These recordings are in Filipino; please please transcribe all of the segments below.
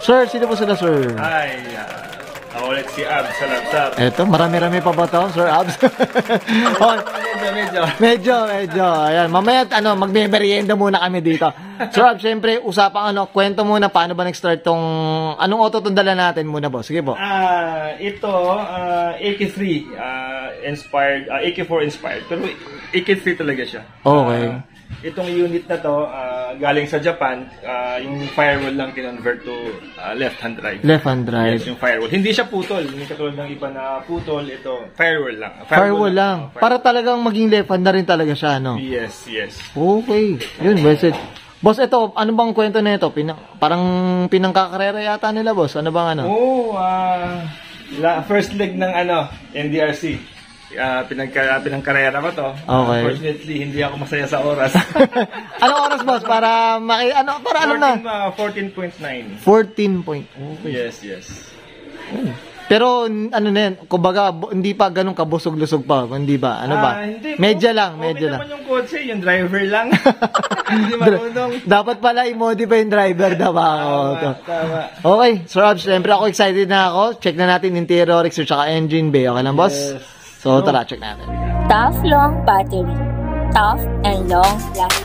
Sir, sino po sila, sir? Hi, ako ulit si Abs sa laptop. Eto, marami-rami pa ba to, Sir Abs? Oh, medyo. Ayan, mamaya, magme-merienda muna kami dito. Sir Abs, syempre, usapang kwento muna, paano ba nag-start tong, anong auto itong dala natin muna, boss? Sige po. Ito, AK3, inspired, AK4 inspired, pero AK3 talaga siya. Okay. Itong unit na to, galing sa Japan, yung firewall lang kinonvert to left-hand drive. Left-hand drive. Yes, yung firewall. Hindi siya putol. Hindi katulad ng iba na putol. Ito, firewall lang. Firewall lang. Para talagang maging left-hand na rin talaga siya, no? Yes. Okay. Yun, boss. Boss, ito, ano bang kwento na ito? Parang pinangkakarera yata nila, boss. Ano bang ano? First leg ng NDRC. Pinangkarera ko to. Okay. Unfortunately, hindi ako masaya sa oras. Anong oras, boss? Para na? 14.9. 14 point. Okay. Yes. Pero ano na yan, kumbaga hindi pa ganun kabusog-lusog pa, hindi ba? Ano ba? Hindi medyo lang. naman yung kotse, yung driver lang. Hindi marunong. Dapat pala i-modify yung driver daw ako. Tama. Okay, Sir Abs, siyempre ako excited na ako. Check na natin interior, exterior, tsaka engine bay. Okay lang, boss? Yes. So, tara, check natin. Tough long battery. Tough and long life.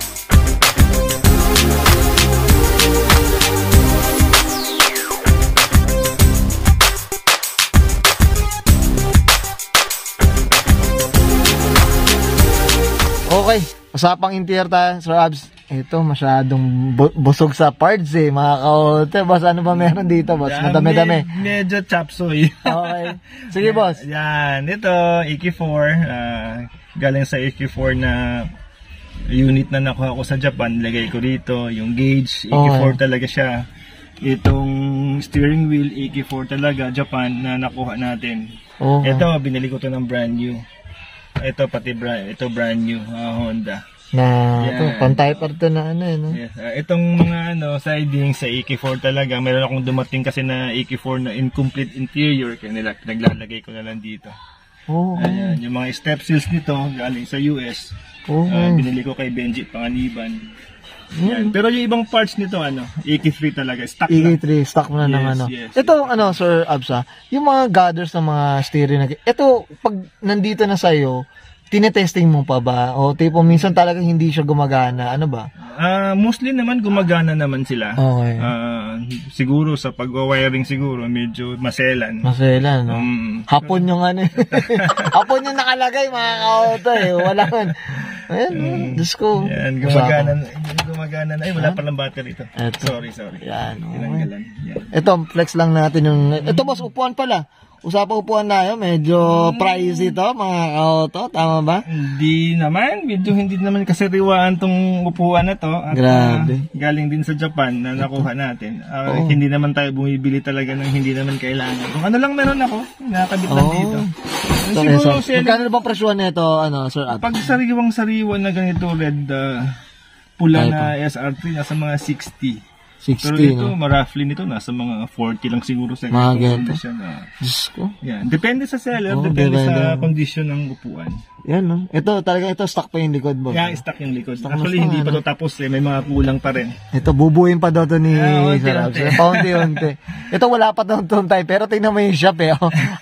Okay, usapang interior tayo, Sir Abs. Ito, masyadong busog sa parts mga kaote. Boss, ano ba meron dito, boss? Madami-dami. Medyo chapsoy. Okay. Sige, boss. Yan, ito, AK4. Galing sa AK4 na unit na nakuha ko sa Japan. Lagay ko dito, yung gauge, AK4 talaga siya. Itong steering wheel, AK4 talaga, Japan, na nakuha natin. Ito, binili ko to ng brand new. Ito, ito brand new, Honda. Ito, pan-typer to na Yes. Itong mga siding sa AK4 talaga. Meron akong dumating kasi na AK4 na incomplete interior. Kaya naglalagay ko na lang dito. Ayan, yung mga step seals nito galing sa US. Binili ko kay Benji Panganiban. Yan. Pero yung ibang parts nito, AK3 talaga. Stock AK3, stock mo na ng Yes. Ito, Sir Absa, yung mga gathers ng mga steering na, ito, pag nandito na sa'yo, tinetesting mo pa ba? O tipo, minsan talaga hindi siya gumagana. Ano ba? Mostly naman gumagana naman sila. Okay. Siguro sa pag-wiring siguro, medyo maselan. Maselan, no? Hapon yung hapon yung nakalagay, mga kaoto Wala man. Ayan, Diyos ko. Yan, gumagana na. Ay, wala palang battery ito. Sorry. Yan, Tinanggalan. Yan. Ito, flex lang natin yung... Ito, boss, upuan pala. Usapang upuan na medyo pricey to, mga kaoto. Tama ba? Hindi naman. Medyo hindi naman kasariwaan tong upuan na to. At, grabe. Galing din sa Japan na nakuha natin. Hindi naman tayo bumibili talaga ng hindi naman kailangan. Kung ano lang meron ako, nakakabit lang dito. Siguro, magkano bang presyon nito, Sir Ab? Pag sariwang-sariwan na ganito, red, pula na SR3, nasa mga 60. 60, pero ito, roughly nito, nasa mga 40 lang siguro sa mga ganito. Diyos ko. Yan. Depende sa seller, depende sa condition ng upuan. Yan, Ito, talaga stock pa yung likod, boss. Yeah, stock yung likod. Actually, hindi pa ito tapos may mga kulang pa rin. Ito, bubuhin pa daw ito ni Sir Abs. Paunti-unti. Ito, wala pa daw itong tayo, pero tingnan mo yung shop,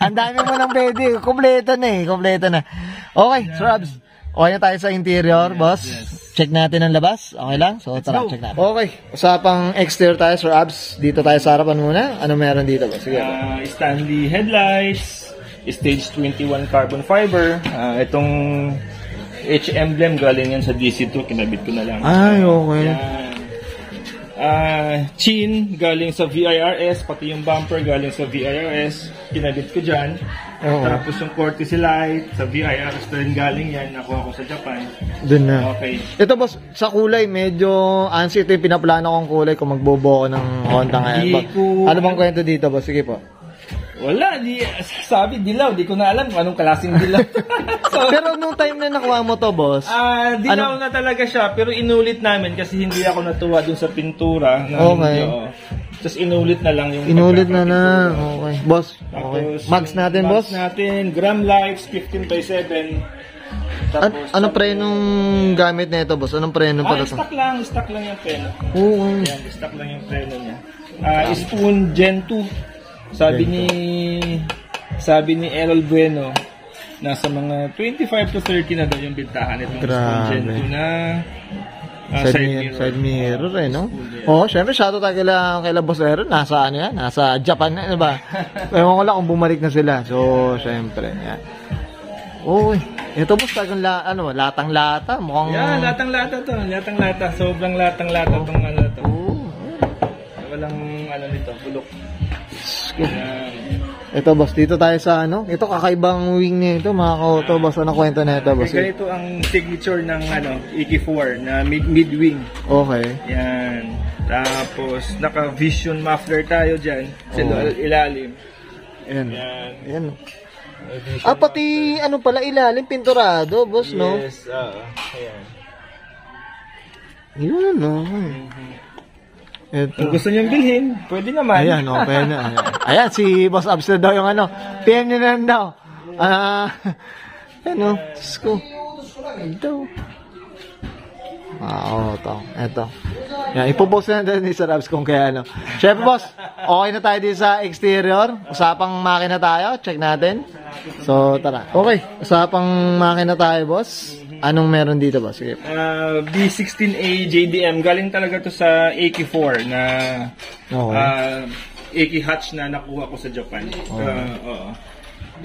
Ang dami mo ng pwede. Kompleto na. Okay, Sir Abs. Okay na tayo sa interior, boss. Check natin ang labas. Okay lang? So, tara, check natin. Okay. Usapang exterior tayo, Sir Abs. Dito tayo sa harapan muna. Ano meron dito, boss? Sige. Stanley headlights, stage 21 carbon fiber. Itong H emblem galing yan sa DC2. Kinabit ko na lang. Ay, okay. Chin galing sa VIRS. Pati yung bumper galing sa VIRS. Kinabit ko dyan. Tapos yung courtesy light sa VIRS rin galing yan. Nakuha ko sa Japan. Doon na. Okay. Ito, boss, sa kulay, medyo ansi. Ito yung pinaplano kong kulay kung magbobo ko ng Honda ngayon. Ano bang kwento dito, boss? Sige po. Wala, sabi dilaw, di ko na alam kung anong klaseng dilaw. Pero nung time na nakuha mo to, boss? Dilaw na talaga siya, pero inulit namin kasi hindi ako natuwa dun sa pintura. Okay. Just inulit na lang yung... Inulit na. Okay. Boss, okay. Mags natin, boss? Mags natin, Gram Lights, 15x7. Tapos, ano prenong gamit na ito, boss? Anong preno pala ito? Stock lang yung preno. Oo. Yan, stock lang yung preno niya. Spoon Gen 2. Sabi ni Errol Bueno, nasa mga 25 to 30 na daw yung bintahan nitong Spoon Gen 2 na side mirror no? Oo, syempre shoutout tayo kay Boss Aaron. Nasa ano yan? Nasa Japan na, ano ba? Ewan ko lang kung bumalik na sila. So, syempre, yan. Uy, ito boss, talagang latang-lata. Mukhang... Yeah, latang-lata to. Latang-lata. Sobrang latang-lata tong ano to. Walang ano nito, bulok. Ito boss, dito tayo sa ano? Ito kakaibang wing nito, mga ka-auto boss. Anong kwento na ito boss? Ganito ang signature ng EK4 na mid-wing. Okay. Yan. Tapos naka-vision muffler tayo diyan sa ilalim. Yan. Yan. Pati ano pala ilalim pinturado, boss, no? Yes, ayan. Yun, no. Ito. Kung gusto niyong bilhin, pwede naman. Ayan, pwede na. Ayan, si Boss Abs na daw yung ano. PM niyo na daw. Ano, sko. Ito. Ito. Yan, ipopost na natin ni Sir Abs kung kaya ano. Siyempre, boss, okay na tayo dito sa exterior. Usapang makina tayo. Check natin. So, tara. Okay, usapang makina tayo, boss. Anong meron dito ba? Sige. B16A JDM. Galing talaga to sa AK4 na AK hatch na nakuha ko sa Japan.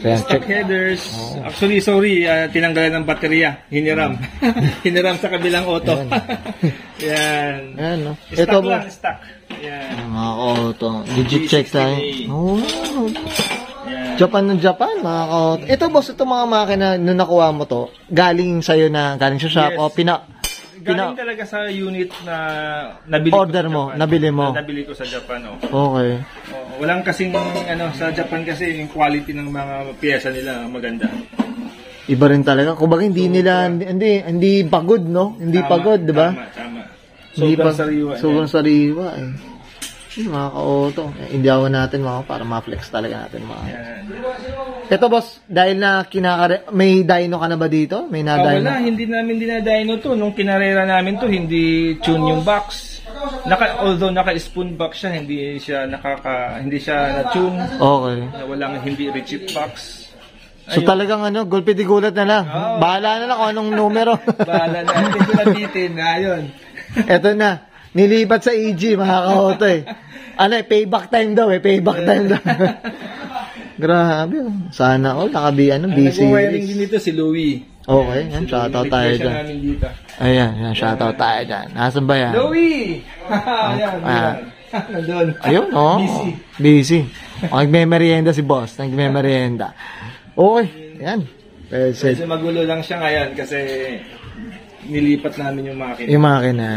Stock headers. Actually, sorry, tinanggalan ng baterya. Hiniram. Hiniram sa kabilang auto. Yan. Yan, no? Stock lang, stock. Yan. Mga auto. Digit check tayo. Japan ng Japan, mga ka-auto. Ito boss, ito mga makina nung nakuha mo to, galing sa'yo galing sa shop, o galing talaga sa unit na nabili order mo, nabili mo. Nabili ko sa Japan, Okay. Walang kasing, sa Japan kasi, yung quality ng mga piyesa nila maganda. Iba rin talaga. Kumbaga hindi nila, hindi pagod, no? Hindi pagod, di ba? Tama. Sobrang sariwa, mga ka-auto. Hindi ako natin para ma-flex talaga natin Ito boss, dahil na may dyno ka na ba dito? May na-dyno? Wala, hindi namin dinadyno to. Nung kinarera namin to, hindi tune yung box. Although naka-spoon box siya, hindi siya na-tune. Okay. Hindi rechip box. So talagang gulpi di gulat na lang. Bahala na lang kung anong numero. Bahala na. Hindi ko nabitin. Ayun. Ito na. Nilipat sa EG, mga ka-auto payback time daw payback time daw. Grabe. Sana busy. Nag-wiring din dito si Louie. Okay, yan, shoutout tayo dyan. Ayan, shoutout tayo dyan. Nasaan ba yan? Louie! Ayan, nandun. Ayun, busy. Nagme-merienda si boss, nagme-merienda. Okay, yan. Medyo magulo lang siya ngayon kasi nilipat namin yung makina. Yung makina.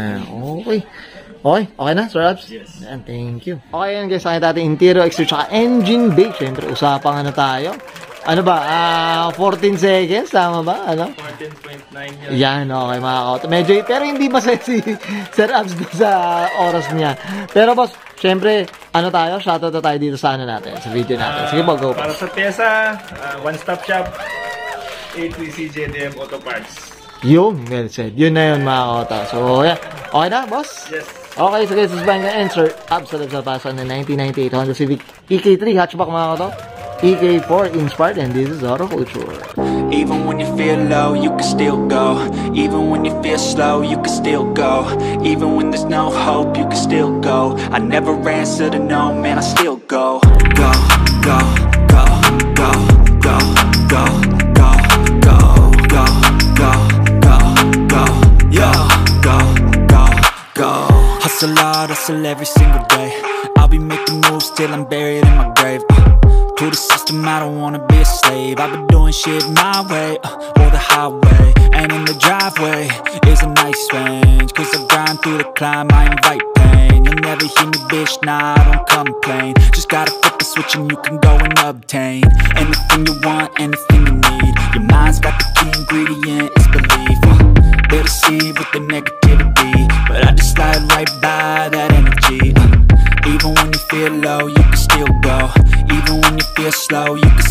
Okay na, Sir Abs? Yes. Yan, thank you. Okay yan guys, nakita natin interior, exterior, tsaka engine bay. Siyempre, usapang tayo. 14 seconds, tama ba? 14.9 yan. Yan, okay mga ka-auto. Medyo, pero hindi masaya si Sir Abs sa oras niya. Pero boss, siyempre, shoutout na tayo dito sa natin, sa video natin. Sige po, go. Para sa pyesa, one-stop shop, A3C JDM Auto Parts. Yung, well said. Yun na yun mga ka-auto. So, yeah. Okay na, boss? Yes. Okay, so guys, this is Bang Answer. Absolute sa pasa ng 1998 Honda Civic EK3 hatchback mga ka-auto. EK4 inspired, and this is Auto Culture. Even when you feel low, you can still go. Even when you feel slow, you can still go. Even when there's no hope, you can still go. I never answer to no, man, I still go. Go, go, go, go, go, go, go, go, go, go, go, go, yo, go, go, go. Hustle hard, hustle every single day. I'll be making moves till I'm buried in my grave. To the system, I don't wanna be a slave. I've been doing shit my way, or the highway. And in the driveway is a nice range. Cause I grind through the climb, I invite pain. You'll never hear me, bitch, nah, I don't complain. Just gotta flip the switch and you can go and obtain anything you want, anything you need. Your mind's got the key ingredient, it's belief. They'll deceive with the negativity, but I just slide right by that energy. Even when you feel low, you can still go. Even when you feel slow, you can